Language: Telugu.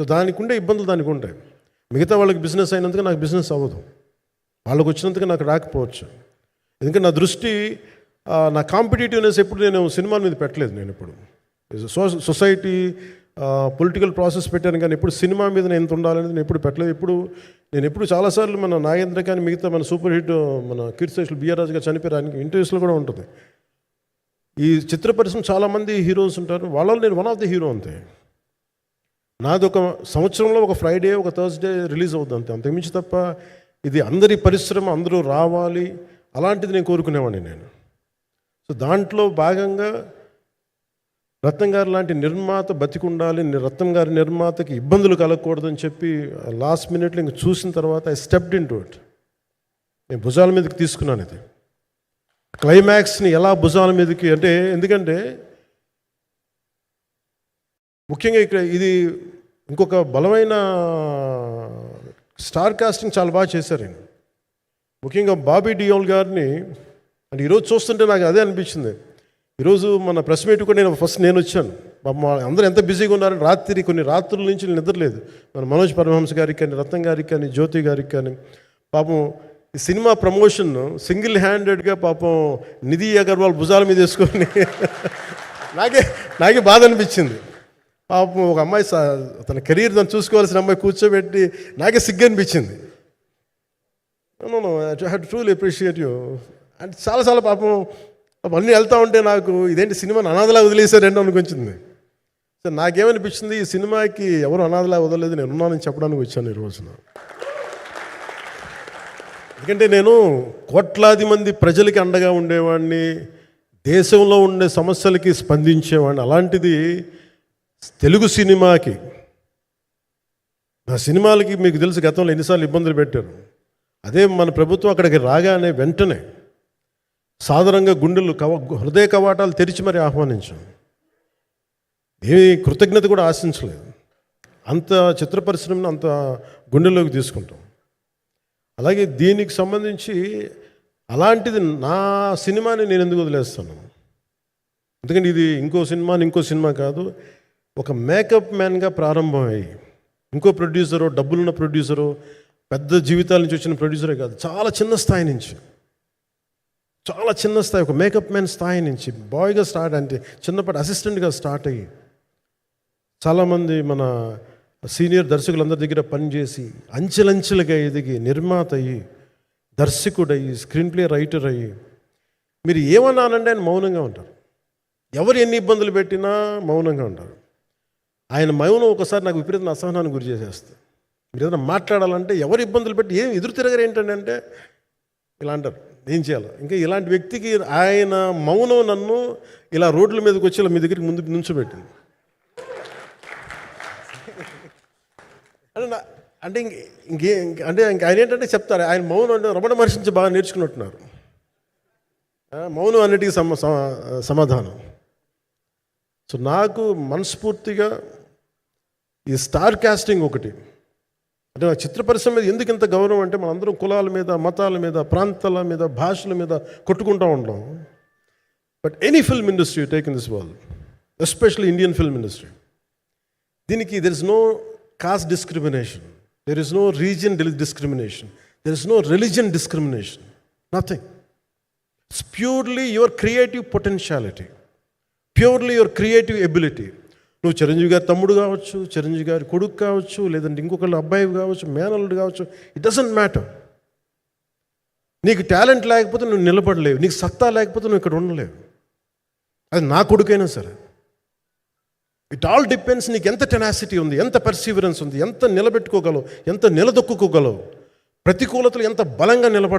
సో దానికి ఉండే ఇబ్బందులు దానికి ఉంటాయి. మిగతా వాళ్ళకి బిజినెస్ అయినందుకు నాకు బిజినెస్ అవ్వదు, వాళ్ళకు వచ్చినందుకు నాకు రాకపోవచ్చు. ఎందుకంటే నా దృష్టి, నా కాంపిటేటివ్నెస్ ఎప్పుడు నేను సినిమాల మీద పెట్టలేదు. నేను ఇప్పుడు సొసైటీ పొలిటికల్ ప్రాసెస్ పెట్టాను, కానీ ఎప్పుడు సినిమా మీద నేను ఎంత ఉండాలనేది నేను ఎప్పుడు పెట్టలేదు. నేను ఎప్పుడు చాలాసార్లు మన నాగేంద్ర కానీ మిగతా మన సూపర్ హిట్ మన కీర్తిశేషులు బిఆర్ రాజు గారు చనిపోయారు, ఇంటర్వ్యూస్లో కూడా ఉంటుంది. ఈ చిత్ర పరిశ్రమ చాలామంది హీరోస్ ఉంటారు, వాళ్ళలో నేను వన్ ఆఫ్ ది హీరో అంతే. నాది ఒక సంవత్సరంలో ఒక ఫ్రైడే ఒక థర్స్డే రిలీజ్ అవుతుంది అంతే, అంతకుమించి తప్ప ఇది అందరి పరిశ్రమ అందరూ రావాలి అలాంటిది నేను కోరుకునేవాడిని నేను. సో దాంట్లో భాగంగా రత్నం గారు లాంటి నిర్మాత బతికుండాలి, రత్నం గారి నిర్మాతకి ఇబ్బందులు కలగకూడదని చెప్పి లాస్ట్ మినిట్లో ఇంక చూసిన తర్వాత I stepped in to it. నేను భుజాల మీదకి తీసుకున్నాను ఇది. క్లైమాక్స్ని ఎలా భుజాల మీదకి అంటే, ఎందుకంటే ముఖ్యంగా ఇక్కడ ఇది ఇంకొక బలమైన స్టార్ కాస్టింగ్ చాలా బాగా చేశారు ఆయన. ముఖ్యంగా బాబీ డియోల్ గారిని అంటే ఈరోజు చూస్తుంటే నాకు అదే అనిపించింది. ఈరోజు మన ప్రెస్ మీట్ కూడా నేను వచ్చాను. అందరూ ఎంత బిజీగా ఉన్నారని కొన్ని రాత్రుల నుంచి నిద్రలేదు. మన మనోజ్ పరమహంస గారికి కానీ, రత్నం గారికి కానీ, జ్యోతి గారికి కానీ. పాపం ఈ సినిమా ప్రమోషన్ సింగిల్ హ్యాండెడ్గా పాపం నిధి అగర్వాల్ భుజాల మీద వేసుకొని నాకే బాధ అనిపించింది. పాపం ఒక అమ్మాయి తన కెరీర్ తను చూసుకోవాల్సిన అమ్మాయి కూర్చోబెట్టి నాకే సిగ్గు అనిపించింది. I have to truly appreciate you. అంటే చాలా పాపం అన్నీ వెళ్తూ ఉంటే నాకు ఇదేంటి సినిమాని అనాథలా వదిలేశారండి అనిపించింది. సో నాకేమనిపించింది, ఈ సినిమాకి ఎవరు అనాథలా వదలలేదు, నేను ఉన్నానని చెప్పడానికి వచ్చాను ఈ రోజున. ఎందుకంటే నేను కోట్లాది మంది ప్రజలకి అండగా ఉండేవాడిని, దేశంలో ఉండే సమస్యలకి స్పందించేవాడిని. అలాంటిది తెలుగు సినిమాకి, నా సినిమాలకి మీకు తెలుసు గతంలో ఎన్నిసార్లు ఇబ్బందులు పెట్టారు. అదే మన ప్రభుత్వం అక్కడికి రాగానే వెంటనే సాధారణంగా హృదయ కవాటాలు తెరిచి మరి ఆహ్వానించాం. ఏమీ కృతజ్ఞత కూడా ఆశించలేదు. అంత చిత్ర పరిశ్రమను అంత గుండెల్లోకి తీసుకుంటాం. అలాగే దీనికి సంబంధించి అలాంటిది నా సినిమాని నేను ఎందుకు వదిలేస్తాను? ఎందుకంటే ఇది ఇంకో సినిమా కాదు, ఒక మేకప్ మ్యాన్గా ప్రారంభమయ్యి ఇంకో ప్రొడ్యూసరు, డబ్బులున్న ప్రొడ్యూసరు, పెద్ద జీవితాల నుంచి వచ్చిన ప్రొడ్యూసరే కాదు, చాలా చిన్న స్థాయి, ఒక మేకప్ మ్యాన్ స్థాయి నుంచి బాయ్గా స్టార్ట్, అంటే చిన్నపాటి అసిస్టెంట్గా స్టార్ట్ అయ్యి చాలామంది మన సీనియర్ దర్శకులందరి దగ్గర పనిచేసి అంచెలంచెలుగా ఎదిగి నిర్మాత అయ్యి, దర్శకుడయ్యి, స్క్రీన్ ప్లే రైటర్ అయ్యి, మీరు ఏమన్నానంటే ఆయన మౌనంగా ఉంటారు. ఎవరు ఎన్ని ఇబ్బందులు పెట్టినా మౌనంగా ఉంటారు. ఆయన మౌనం ఒకసారి నాకు విపరీత అసహనానికి గురి చేసేస్తుంది. మీరు ఏదైనా మాట్లాడాలంటే ఎవరు ఇబ్బందులు పెట్టి ఏం ఎదురు తిరగరు ఏంటంటే ఇలా అంటారు, ఏం చేయాలి. ఇంకా ఇలాంటి వ్యక్తికి ఆయన మౌనం నన్ను ఇలా రోడ్ల మీదకి వచ్చి ఇలా మీ దగ్గరికి ముందు నుంచోబెట్టింది. అంటే ఆయన ఏంటంటే చెప్తారు, ఆయన మౌనం అంటే రమణ మహర్షి నుంచి బాగా నేర్చుకున్నట్టున్నారు. మౌనం అన్నిటికీ సమాధానం. సో నాకు మనస్ఫూర్తిగా ఈ స్టార్ కాస్టింగ్ ఒకటి అంటే నా చిత్ర పరిశ్రమ మీద ఎందుకు ఇంత గౌరవం అంటే, మనందరం కులాల మీద, మతాల మీద, ప్రాంతాల మీద, భాషల మీద కొట్టుకుంటూ ఉంటాం. But any film industry take in this world, especially Indian film industry, దీనికి there is no caste discrimination, there is no region discrimination, there is no religion discrimination, nothing. It's purely your creative potentiality, purely your creative ability. నువ్వు చిరంజీవి గారి తమ్ముడు కావచ్చు, చిరంజీవి గారి కొడుకు కావచ్చు, లేదంటే ఇంకొకళ్ళు అబ్బాయి కావచ్చు, మేనల్లుడు కావచ్చు, ఇట్ డజంట్ మ్యాటర్. నీకు టాలెంట్ లేకపోతే నువ్వు నిలబడలేవు, నీకు సత్తా లేకపోతే నువ్వు ఇక్కడ ఉండలేవు. అది నా కొడుకైనా సరే. ఇట్ ఆల్ డిపెండ్స్ నీకు ఎంత టెనాసిటీ ఉంది, ఎంత పర్సీవరెన్స్ ఉంది, ఎంత నిలబెట్టుకోగలవు, ఎంత నిలదొక్కుకోగలవు, ప్రతికూలతలు ఎంత బలంగా నిలబడగలవు.